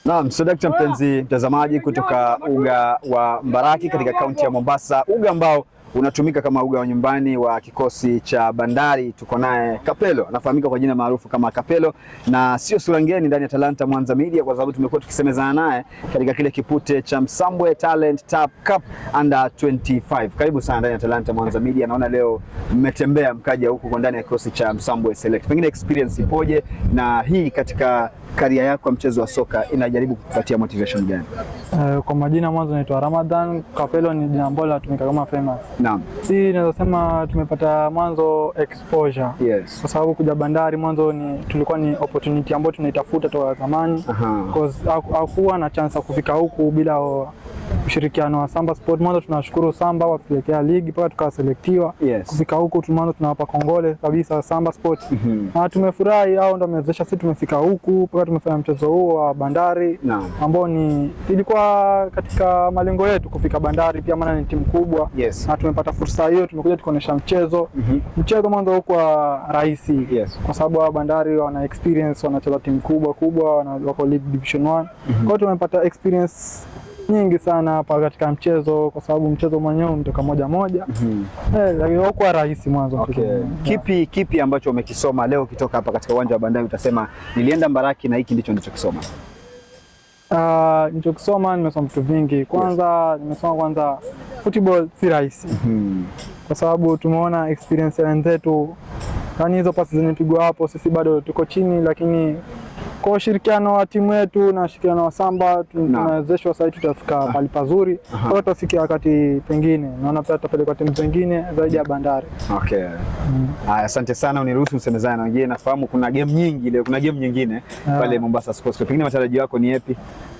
Naam, Sodakta mpenzi mtazamaji kutoka uga wa Mbaraki katika kaunti ya Mombasa, uga ambao unatumika kama uga wa nyumbani wa kikosi cha Bandari. Tuko naye Kapelo, anafahamika kwa jina maarufu kama Kapelo, na sio sura ngeni ndani ya Talanta Mwanza Media, kwa sababu tumekuwa tukisemezana naye katika kile kipute cha Msambwe Talent Tap Cup Under 25. Karibu sana ndani ya Talanta Mwanza Media. Naona leo mmetembea mkaja huku kwa ndani ya kikosi cha Msambwe Select. Pengine experience ipoje, na hii katika karia yako ya mchezo wa soka inajaribu kukupatia motivation gani? Kwa majina mwanzo naitwa Ramadhan. Kapelo ni jina ambalo linatumika kama famous. Naam. Si naweza sema tumepata mwanzo exposure. Yes. Kwa sababu kuja Bandari mwanzo tulikuwa ni opportunity ambayo tunaitafuta toka zamani. Because hakuwa na chance ya kufika huku bila ushirikiano wa Samba Sport. Mwanzo tunashukuru Samba watuletea ligi mpaka tukaselektiwa. Yes. Kufika huku mwanzo tunawapa kongole kabisa Samba Sport. Na tumefurahi, hao ndio wamewezesha sisi tumefika huku mpaka tumefanya mchezo huo wa Bandari. Naam. Ambao ilikuwa katika malengo yetu kufika Bandari, pia maana ni timu kubwa. Yes. Na tumepata fursa hiyo, tumekuja tukaonesha mchezo. Mchezo mwanzo huko rahisi. Yes. Kwa sababu wa Bandari wana experience, wanacheza timu kubwa, wako League Division 1. Kwa hiyo tumepata experience nyingi sana hapa katika mchezo, kwa sababu mchezo mwenyewe umetoka moja. Lakini hakuwa rahisi mwanzo. Okay. Kipi ambacho umekisoma leo ukitoka hapa katika uwanja wa Bandari utasema nilienda Mbaraki na hiki ndicho nilichokisoma? Nilichokisoma, nimesoma vitu vingi. Kwanza nimesoma football si rahisi. Kwa sababu tumeona experience ya wenzetu, yani hizo pasi zinapigwa hapo, sisi bado tuko chini, lakini kwa ushirikiano wa timu yetu na ushirikiano wa Samba tunawezeshwa sasa tutafika pale pazuri. Kwa hiyo tutafikia wakati pengine, naona pia tutapeleka timu zingine zaidi ya Bandari. Okay. Asante sana, uniruhusu msemezane na wengine. Nafahamu kuna game nyingi leo, kuna game nyingine pale Mombasa Sports Club. Pengine matarajio yako ni yapi?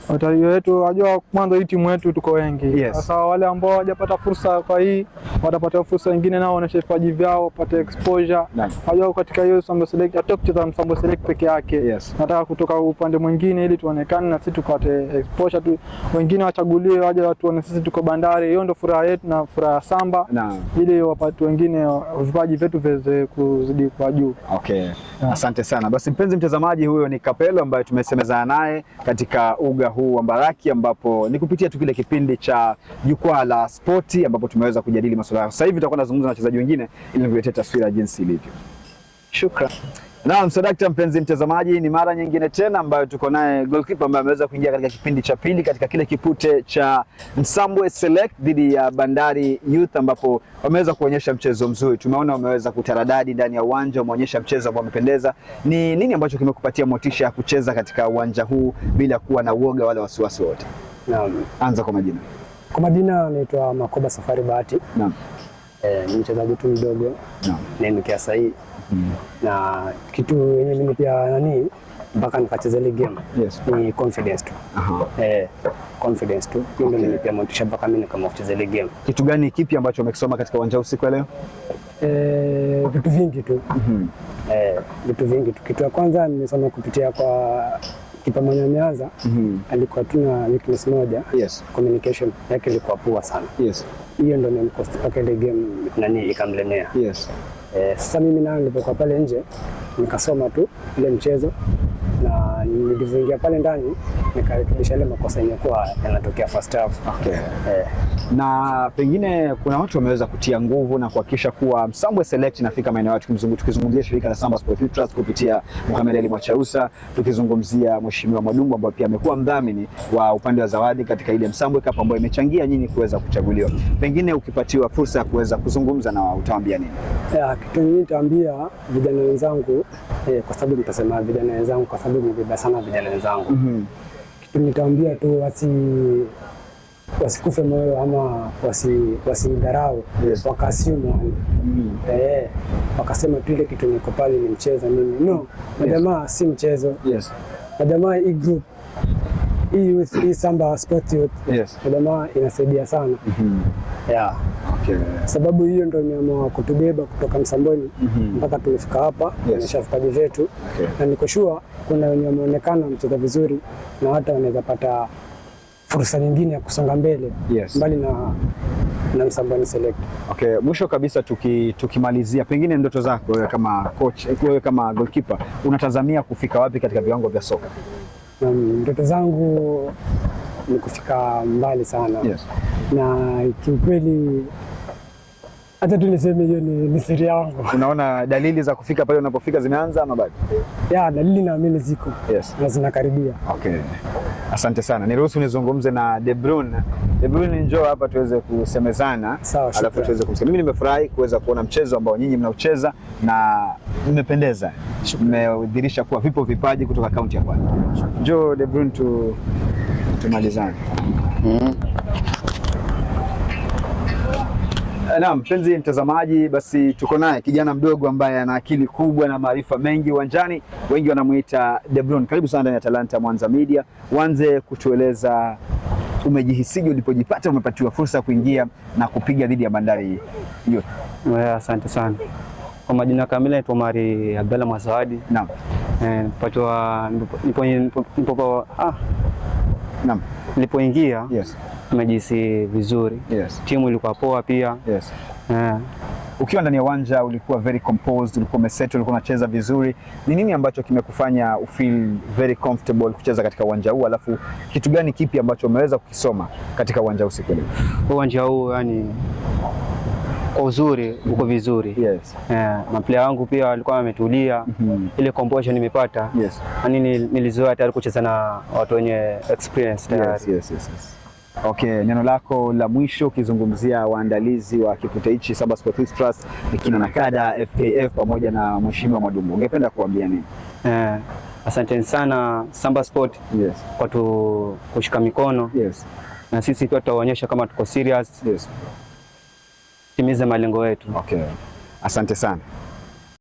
Matarajio yetu, unajua mwanzo hii timu yetu tuko wengi. Yes. Sasa wale ambao hawajapata fursa kwa hii watapata fursa nyingine, nao waoneshe vipaji vyao, wapate exposure. Unajua katika hiyo Msambwe Select hata kucheza Msambwe Select peke yake. Yes. Nataka kutoka upande mwingine ili tuonekane na sisi tupate exposure tu, wengine wachaguliwe waje watu waone sisi tuko Bandari. Hiyo ndio furaha yetu na furaha ya Samba. Ili wapate wengine vipaji vyetu viweze kuzidi kwa juu. Okay. Asante sana. Basi mpenzi mtazamaji, huyo ni Kapelo ambaye tumesemezana naye katika uga huu wa Mbaraki, ambapo ni kupitia tu kile kipindi cha jukwaa la spoti ambapo tumeweza kujadili masuala. Sasa hivi tutakuwa nazungumza na wachezaji wengine ili nikuletee taswira jinsi ilivyo. Shukrani. Naam, Sodakta mpenzi mtazamaji, ni mara nyingine tena ambayo tuko naye goalkeeper ambaye ameweza kuingia katika kipindi cha pili katika kile kipute cha Msambwe Select dhidi ya Bandari Youth, ambapo wameweza kuonyesha mchezo mzuri. Tumeona wameweza kutaradadi ndani ya uwanja, wameonyesha mchezo ambao umependeza. Ni nini ambacho kimekupatia motisha ya kucheza katika uwanja huu bila kuwa na uoga wala wasiwasi wote? Naam. Anza kwa majina. Kwa majina naitwa Makoba Safari Bahati. Naam. Ni mchezaji tu mdogo. Naam. Ni kiasi hii. Na kitu yenye mimi pia mpaka nikacheza ile game. Yes. Ni confidence tu. Confidence tu. Ndio mimi pia motisha mpaka mimi kama kucheza ile game. Kitu gani kipi ambacho umekisoma katika uwanja usiku leo? Vitu vingi tu. Vitu vingi tu. Kitu ya kwanza nimesoma kupitia kwa kipa mwenye ameanza. Alikuwa tuna weakness moja. Yes. Communication yake ilikuwa poa sana. Yes. Hiyo ndio nimkosti paka ile game ikamlemea. Yes. Sasa mimi nao nilipokuwa pale nje nikasoma tu ile mchezo, na nilivyoingia pale ndani nikarekebisha ile makosa yalikuwa yanatokea first half. Okay. Na pengine kuna watu wameweza kutia nguvu na kuhakikisha kuwa Msambwe Select inafika maeneo yao. Tukizungumzia shirika la Samba Sport Trust kupitia Mohamed Ali Mwachausa, tukizungumzia Mheshimiwa Mwadumbu ambaye pia amekuwa mdhamini wa upande wa zawadi katika ile Msambwe Cup ambayo imechangia nyinyi kuweza kuchaguliwa. Pengine ukipatiwa fursa ya kuweza kuzungumza na wao utawaambia nini? Kitu nitaambia vijana wenzangu, kwa sababu nitasema vijana wenzangu kwa sababu nimebeba sana vijana wenzangu. Kitu nitaambia tu wasikufe moyo ama wasidharau. Yes. Wakasimu wakasema tu ile kitu niko pale ni mchezo mimi. No, majamaa si mchezo. Yes. Majamaa hii group hii Samba Sport Youth. Yes. Majamaa inasaidia sana. Okay. Sababu hiyo ndio imeamua kutubeba kutoka Msambweni mpaka tulifika hapa. Tumesha vipaji vyetu. Okay. Na niko sure kuna wenye wameonekana mchezo vizuri na hata wanaweza pata fursa nyingine ya kusonga mbele. Yes. Mbali na Msambweni Select. Okay, mwisho kabisa tukimalizia, pengine ndoto zako wewe kama coach, wewe kama goalkeeper, unatazamia kufika wapi katika viwango vya soka? na ndoto zangu ni kufika mbali sana. Yes. Na kiukweli hata tu niseme hiyo ni siri yangu. Unaona dalili za kufika pale unapofika zimeanza ama bado? Ya, dalili naamini ziko. Yes. Na zinakaribia. Okay. Asante sana. Niruhusu nizungumze na De Bruyne. De Bruyne, njoo hapa tuweze kusemezana. Sawa, alafu tuweze kumsikia. Mimi nimefurahi kuweza kuona mchezo ambao nyinyi mnaucheza na nimependeza. Mmedhihirisha kuwa vipo vipaji kutoka kaunti ya Kwale. Njoo De Bruyne tumalizane. Naam, mpenzi mtazamaji, basi tuko naye kijana mdogo ambaye ana akili kubwa na maarifa mengi uwanjani. Wengi wanamuita De Bruyne. Karibu sana ndani ya Talanta Mwanza Media. Uanze kutueleza umejihisije ulipojipata umepatiwa fursa ya kuingia na kupiga dhidi ya Bandari Youth? Asante sana. Kwa majina kamili naitwa Omari Abdalla Mwasawadi. Naam. Patwa Naam. Nilipoingia Yes. nimejihisi vizuri. Yes. Timu ilikuwa poa pia. Yes. Ukiwa ndani ya uwanja ulikuwa very composed, ulikuwa umesettle, ulikuwa unacheza vizuri. Ni nini ambacho kimekufanya ufeel very comfortable kucheza katika uwanja huu? Alafu kitu gani kipi ambacho umeweza kukisoma katika uwanja huu siku ile? Uwanja huu yani kwa uzuri uko vizuri. Yes. Maplayer wangu pia walikuwa wametulia. Ile composure nimepata. Yes. Nilizoea tayari kucheza na watu wenye experience tayari. Yes. Okay, neno lako la mwisho ukizungumzia waandalizi wa kipute hichi Samba Sports Trust, kina Nakada, FKF pamoja na Mheshimiwa Mwadumbu, ungependa kuambia nini? Asante sana Samba Sport. Yes. Kwa kushika mikono. Yes. Na sisi pia tutaonyesha kama tuko serious. Yes. Timiza malengo yetu. Okay. Asante sana.